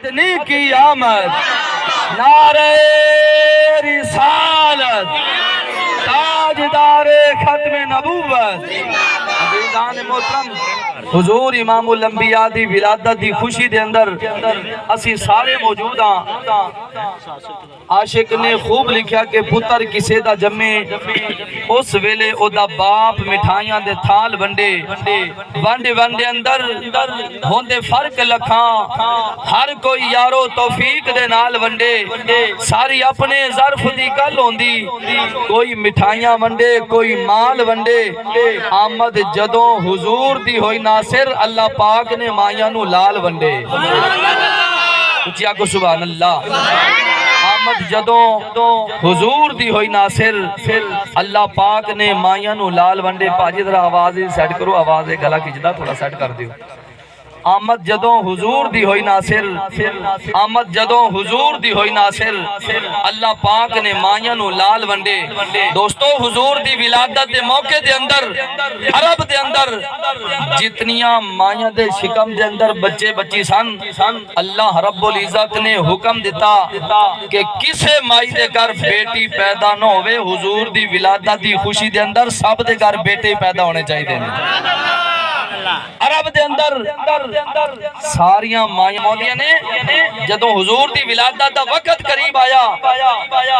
مدنی کی آمد، نعرہ رسالت، تاجدار ختم نبوت۔ عزیزان محترم، حضور امام الانبیاء دی ولادت دی خوشی دے اندر اسی سارے موجود ہاں۔ عاشق نے خوب لکھیا کہ پتر کسے دا جمے، اس ویلے او دا باپ مٹھائیاں دے تھال ونڈے، ونڈے اندر ہوندے فرق لکھاں، ہر کوئی یارو توفیق دے نال ونڈے، ساری اپنے ظرف دی گل ہوندی، کوئی مٹھائیاں ونڈے کوئی مال ونڈے۔ آمد جدوں حضور دی ہوئی ناصر، اللہ پاک نے مائیاں نو لال ونڈے۔ اچھیا کو سبحان اللہ۔ آمد جدوں حضور دی ہوئی ناصر، اللہ پاک نے مائیاں نو لال ونڈے۔ پاجی ذرا آواز سیٹ کرو، آواز گلا کھچدا تھوڑا سیٹ کر دیو۔ آمد جدوں حضور دی ہوئی ناصر، آمد جدوں حضور دی ہوئی ناصر، اللہ پاک نے مائیاں نو لال ونڈے۔ دوستو حضور دی ولادت دے موقع دے اندر، عرب دے اندر جتنیاں مائیاں دے شکم دے اندر بچے بچی سن، اللہ رب العزت نے حکم دیتا کہ کسے مائی دے گھر بیٹی پیدا نہ ہوئے، حضور دی ولادت دی خوشی دے اندر سب دے گھر بیٹے پیدا ہونے چاہیے دے۔ عرب دے اندر ساریاں مائیاں مولیاں نے جدوں حضور دی ولادت دا وقت قریب آیا،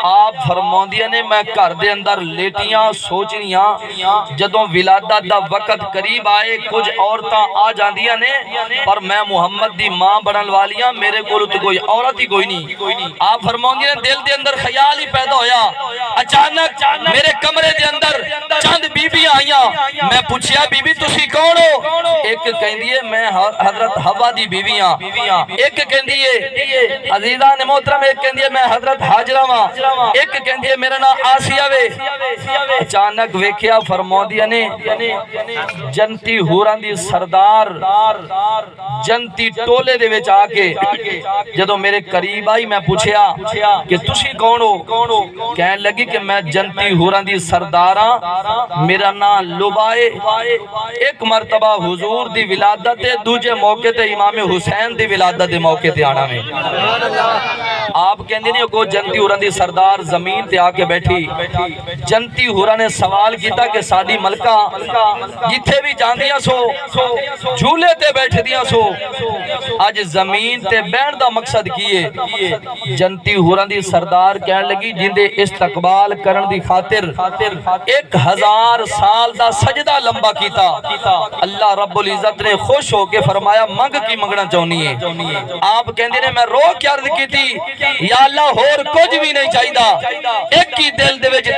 آپ فرماندیاں نے میں گھر دے اندر لیٹیاں سوچنیاں، جدوں ولادت دا وقت قریب آئے کچھ عورتاں آ جاندیاں نے، پر میں محمد دی ماں بنن والیاں، میرے کول تو کوئی عورت ہی کوئی نہیں۔ آپ فرماندیاں نے دل دے اندر خیال ہی پیدا ہویا، اچانک میرے کمرے دے اندر چند بیبیاں آئیاں، میں پوچھیا بی بی تسی کون ہو؟ ایک کہندی ہے میں حضرت حوا دی بیویاں، ایک کہندی ہے عزیزان محترم، ایک کہندی ہے میں حضرت حاجرہ واں، ایک کہندی ہے میرا نام آسیہ وے۔ اچانک ویکھیا فرماندیاں نے جنتی ہوراں دی سردار جنتی ٹولے دے وچ آ کے جدوں میرے قریب آئی، میں پوچھیا کہ تسی کون ہو؟ کہنے لگی کہ میں جنتی ہوراں دی سرداراں، میرا نام لبائے۔ ایک مرتبہ حضور دی ولادت دے دوجے موقع تے امام حسین دی ولادت دے موقع تے آنا میں آپ کہندے نہیں کو جنتی ہوراں دی سردار زمین تے آ کے بیٹھی۔ جنتی ہوراں نے سوال کیتا کہ ساڈی ملکہ جتھے بھی جاندیاں سو جھولے تے بیٹھ دیاں سو، اج زمین تے بہن دا مقصد کیے؟ جنتی ہوراں دی سردار کہن لگی جندے استقبال کرن دی خاطر 1000 سال دا سجدہ لمبا کیتا، اللہ رب العزت نے خوش ہو کے فرمایا منگ کی منگنا چاہنی ہے۔ آپ کہندے نے میں رو کے عرض کی تھی یا اللہ ہور کچھ بھی نہیں چاہیدہ، ایک ہی دل دے وچ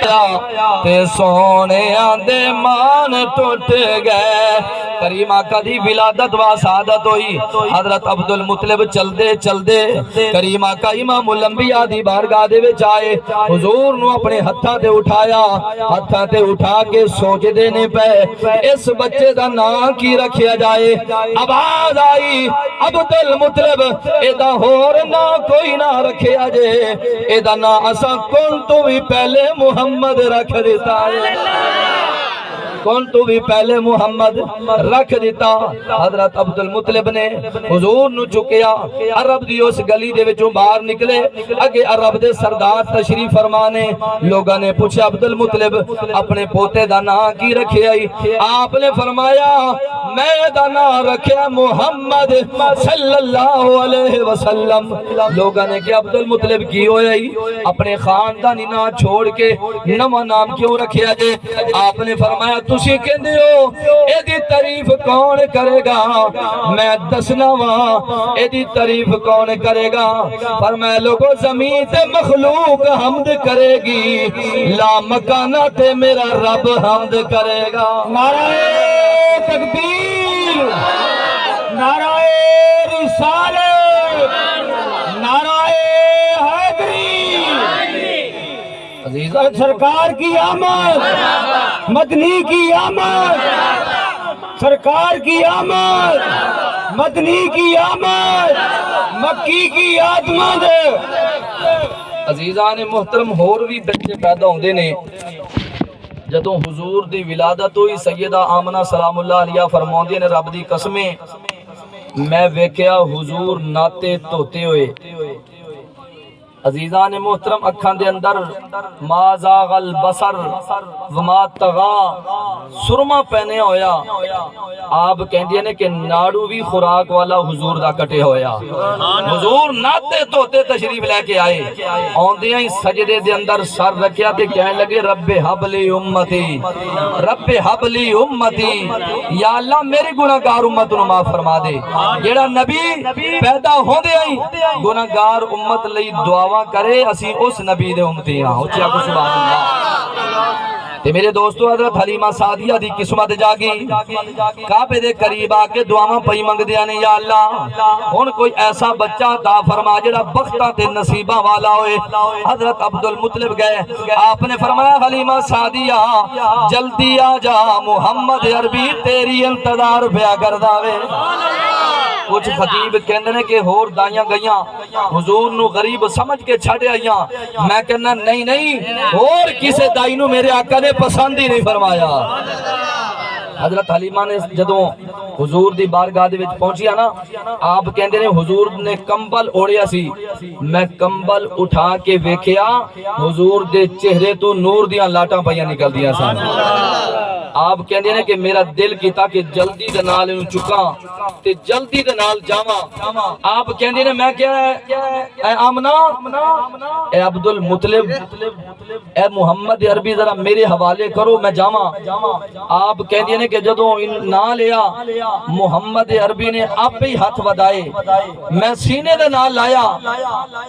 تے سونے آندے مان ٹوٹ گئے۔ کریم آقا دی ولادت و سعادت ہوئی، حضرت عبد المطلب چل دے کریم آقا امام الانبیاء دی بارگاہ دے وچ آئے، حضور نو اپنے ہتھاں تے اٹھایا، ہتھاں تے اٹھا کے سوچ دینے پہ اس بچے دا نام کی رکھیا جائے۔ آواز آئی عبد المطلب ایدہ ہور نہ کوئی نہ رکھیا جے، ایدہ نہ اسا کون تو بھی پہلے محمد رکھ دیتا ہے، کون تو بھی پہلے محمد رکھ دیتا۔ حضرت عبد المطلب نے حضور نو چکیا، عرب دی اس گلی دے وچوں باہر نکلے، اگے عرب دے سردار تشریف فرمانے، لوگاں نے پوچھا عبد المطلب اپنے پوتے دا نام کی رکھے آئی؟ آپ نے فرمایا میں دا نام رکھے محمد صلی اللہ علیہ وسلم۔ لوگاں نے کہ عبد المطلب کی ہوئے آئی اپنے خاندانی نام چھوڑ کے نواں نام کیوں رکھے آجے؟ آپ نے فرمایا تسی کہندے ہو اے دی تعریف کون کرے گا؟ میں دسنا وا اے دی تعریف کون کرے گا؟ فرمایا لوگو زمین تے مخلوق حمد کرے گی، لا مکانہ تے میرا رب حمد کرے گا۔ نعرہ تکبیر، نعرہ رسالت، نعرہ حیدری۔ عزیزان سرکار کی آمد، مدنی کی آمد، سرکار کی آمد، مدنی کی آمد، مکی کی آمد۔ عزیزان محترم ہور بھی بچے پیدا ہوندے نے، جدوں حضور دی ولادت ہوئی سیدہ آمنہ سلام اللہ علیہ فرماندی نے رب دی قسمیں میں ویکھیا حضور ناتے دھوتے ہوئے عزیزان محترم اکھاں دے اندر ما زاغ البصر وما طغا سرما پہنے ہویا آپ کہندے نے کہ ناڑو بھی خوراک والا حضور دا کٹے ہویا حضور ناتے دھوتے تشریف لے کے آئے اوندیاں ہی سجدے دے اندر سر رکھیا تے کہنے لگے رب ہب لی امتی رب ہب لی امتی یا اللہ میری گناہگار امت نو معاف فرما دے جیڑا نبی پیدا ہوندے ہی گناہگار امت لئی دعا کرے اسی اس نبی دے امتی ہاں اچھا کو سبحان اللہ تے میرے دوستو حضرت حلیمہ سعدیہ دی قسمت جاگی کعبے دے قریب آ کے دعاواں پئی منگ دیا نے یا اللہ ہن کوئی ایسا بچہ عطا فرما جڑا بختاں تے نصیباں والا ہوئے حضرت عبد المطلب گئے آپ نے فرمایا حلیمہ سعدیہ جلدی آ جا محمد عربی تیری انتظار پیا کردا وے کچھ خطیب کہندے نے کہ ہور دائیاں گئیاں حضور نو غریب سمجھ کے چھڑے آئیاں میں کہنا نہیں نہیں اور کسے دائی نو میرے آقا نے پسند ہی نہیں فرمایا حضرت حلیمہ نے جدوں حضور دی بارگاہ دے وچ پہنچیا نا آپ کہندے نے حضور نے کمبل اوڑیا سی میں کمبل اٹھا کے ویکھیا حضور دے چہرے تو نور دیاں لاٹاں پئیاں نکلدیاں سن آپ کہندے نے کہ میرا دل کیتا کہ جلدی دے نال اینو چکاں تے جلدی دے نال جاواں آپ کہندے نے میں کیا اے آمنہ اے عبد المطلب اے محمد عربی ذرا میرے حوالے کرو میں جاواں آپ کہندے نے کہ جدوں نہ لیا محمد عربی نے آپ ہی ہاتھ ودائے میں سینے دے نال لایا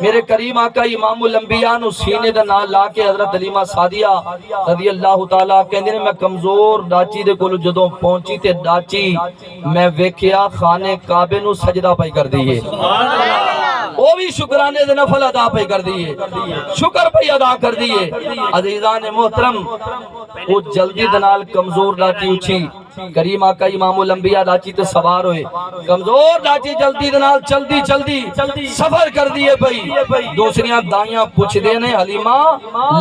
میرے کریم آقا امام الانبیاء نو سینے دے نال لا کے حضرت حلیمہ سعدیہ رضی اللہ تعالیٰ کہندے نے میں کمزور ڈاچی دے کولو جدوں پہنچی تے ڈاچی میں ویکھیا خانے کعبے نو سجدہ پئی کر دیئے وہ بھی شکرانے دے نفل ادا پہ کر دیئے شکر پہ ادا کر دیئے عزیزان محترم وہ جلدی دنال کمزور ڈاچی اچھی کریم آقا امام الانبیاء ڈاچی تے سوار ہوئے کمزور ڈاچی جلدی دنال چلدی سفر کر دیئے پئی دوسریاں دائیاں پوچھ دینے حلیمہ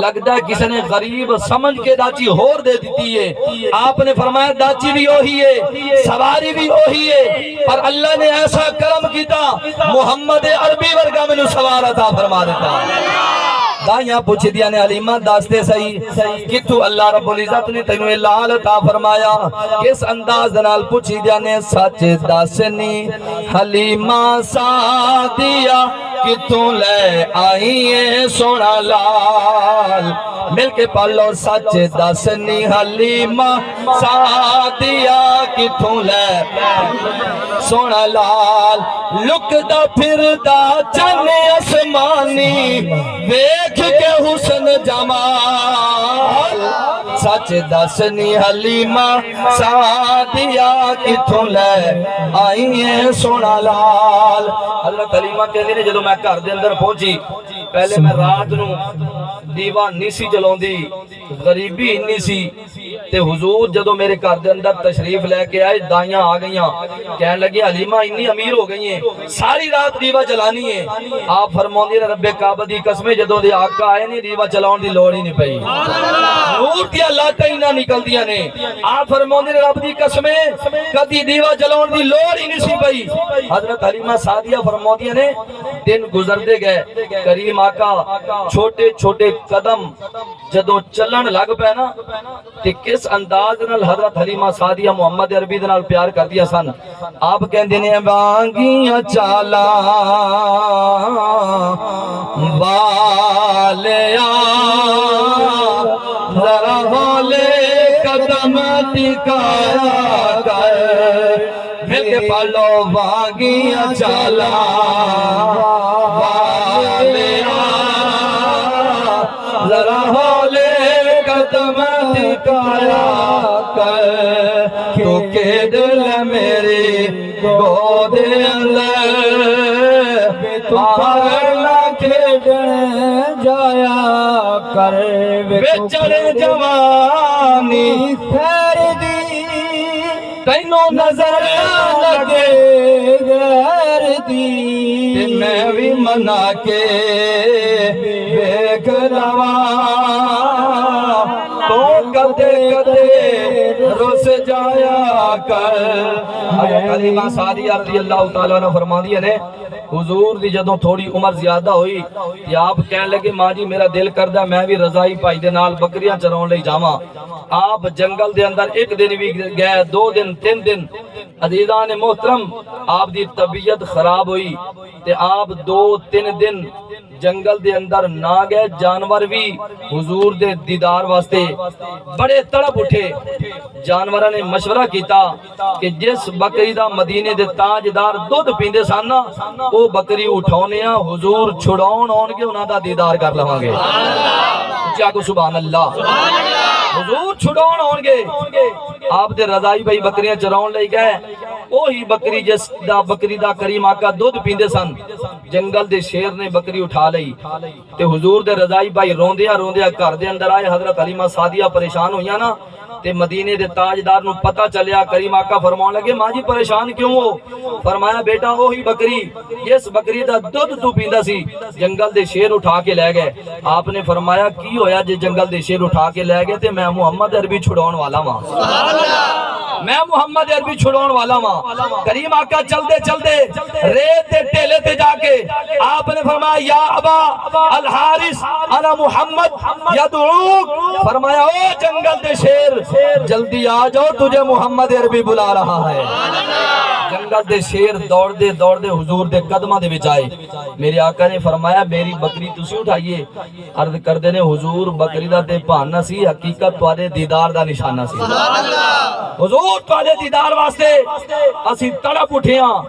لگتا ہے کسی نے غریب سمجھ کے ڈاچی ہور دے دیتی ہے آپ نے فرمایا ڈاچی بھی وہی ہے سواری بھی وہی ہے پر اللہ نے ایسا کرم کیتا محمد عربی ورگا میں سوار عطا فرما دیتا دائیاں پوچھ دیا نے حلیمہ داستے صحیح کتو اللہ رب العزت نے تینویں لال عطا فرمایا کس انداز دنال پوچھ دیا نے سچ داسنی حلیمہ سعدیہ کتوں لے آئیے سونا لال مل کے پالو سچ داسنی حلیمہ سعدیہ کتوں لے سونا لال لکدا پھردا چن اسمانی دیکھ کے حسن جمال سچ دسنی حلیمہ سعدیہ کتوں لے آئیے سونا لال حضرت حلیمہ کہتے ہیں جدو میں گھر دے اندر پہنچی پہلے میں رات نو دیوا نہیں سی جلاؤندی غریبی نہیں سی تے حضور جدو میرے گھر دے اندر تشریف لے کے آئے دائیاں آ گئیاں کہنے لگے حلیمہ اتنی امیر ہو گئی ہیں ساری رات دیوا جلانی ہے آپ فرماؤندے نے رب کعبہ دی قسمیں جدو دے آقا آئے نہیں دیوا جلاؤن دی لوڑ ہی نہیں پئی نور دیا لاٹاں ہی نہ نکل دیا نے آپ فرماؤندے نے رب دی قسمیں کدی دیوا جلاؤن دی لوڑ ہی نہیں سی پئی حضرت حلیمہ سعدیہ فرماؤندے نے دن گزردے گئے کریم آقا چھوٹے چھوٹے قدم جدو چلن لگ پے نا تے کس انداز نال حضرت حلیمہ سعدیہ محمد عربی دے نال پیار کر دیا سن آپ کہندے نے وانگیاں چالا والیا ذرا ہولے قدم ٹکایا کر مل کے پالو وانگیاں چالا والیا ذرا ہولے قدم ٹکایا کر کیونکہ دل میری گود اندر باہر نہ کھیڑن جایا کر بچڑ جوانی پھیر دی تینوں نظر لگے غیر دی میں بھی منا کے بیک رواں تو کدے رس جایا کر. کریمہ سعدیہ رضی اللہ تعالیٰ عنہ فرماندی نے حضور دی جدوں تھوڑی عمر زیادہ ہوئی تے آپ کہنے لگے ماں جی میرا دل کردا میں بھی رضائی بھائی دے نال بکریاں چراون لئی جاواں. آپ جنگل دے اندر ایک دن بھی گئے, 2 دن 3 دن. عزیزان محترم آپ دی طبیعت خراب ہوئی تے آپ 2-3 دن جنگل دے اندر نہ گئے. جانور بھی حضور دے دیدار واسطے بڑے تڑپ اٹھے. جانوراں نے مشورہ کیتا کہ جس بکری دا مدینے دے تاجدار دودھ پیندے سن او بکری اٹھاونے ہاں, حضور چھڑاون آن کے انہاں دا دیدار کر لواں گے. کیا کو سبحان اللہ. حضور چھڑاون آن گے. آپ دے رضائی بھائی بکریاں چراون لئی گئے. وہی بکری جس دا بکری دا کریم آقا دودھ پیندے سن, جنگل دے شیر نے بکری اٹھا لئی تے حضور دے رضائی بھائی روندیا روندیا گھر دے اندر آئے. حضرت حلیمہ سعدیہ پریشان ہوئیاں نا تے مدینے دے تاجدار نو پتہ چلیا. کریم آقا فرمان لگے ماں جی پریشان کیوں ہو؟ فرمایا بیٹا وہی بکری جس بکری دا دودھ تو پیندا سی جنگل دے شیر اٹھا کے لے گئے. آپ نے فرمایا کی ہویا جے جنگل دے شیر اٹھا کے لے گئے تے میں محمد عربی چھڑاون والا ہاں, میں محمد عربی چھڑاون والا ہاں. کریم آقا چلدے چلدے ریت تے ٹیلے تے جا کے آپ نے فرمایا یا ابا الحارث انا محمد یدعوک. فرمایا او جنگل دے شیر جلدی آ جاؤ تجھے محمد عربی بلا رہا ہے. جنگل دے شیر دوڑ دے حضور دے قدمہ دے وچ آئے. میرے آقا نے فرمایا میری بکری تسی اٹھائیے. عرض کردے نے حضور بکری دا تے بہانہ سی, حقیقت تواڈے دیدار دا نشانہ سی. حضور تواڈے دیدار واسطے اسی تڑپ اٹھے ہاں.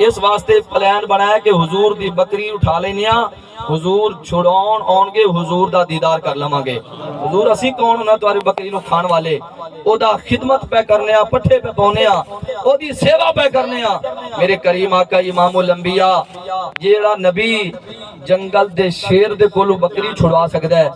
اس واسطے پلان بنایا کہ حضور دی بکری اٹھا لینے ہاں, حضور چھڑاون آن گے, حضور دا دیدار کر لواں گے. حضور اسی کون ہونا تواڈی بکری نو کھان والے, او دا خدمت پہ کرنے ہاں, پٹھے پہ پونے ہاں, او دی سیوا پہ کرنے ہاں. میرے کریم آقا امام الانبیاء جیڑا نبی جنگل دے شیر دے کولو بکری چھڑوا سکدا ہے,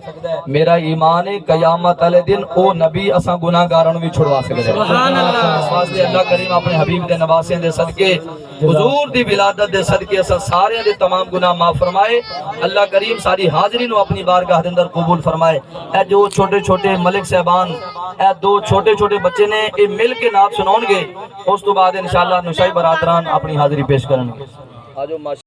میرا ایمان ہے قیامت والے دن او نبی اساں گناہگاراں نو بھی چھڑوا سکدا ہے. اس واسطے اللہ کریم اپنے حبیب دے نواسے دے صدقے حضور دی ولادت دے صدقے اساں سارے دے تمام گناہ معاف فرمائے. اللہ کریم ساری حاضری نو اپنی بارگاہ دے اندر قبول فرمائے. اے جو چھوٹے چھوٹے ملک صاحبان, اے 2 چھوٹے چھوٹے بچے نے اے مل کے نعت سناؤں گے, اس تو بعد انشاءاللہ نشائی برادران اپنی حاضری پیش کریں گے.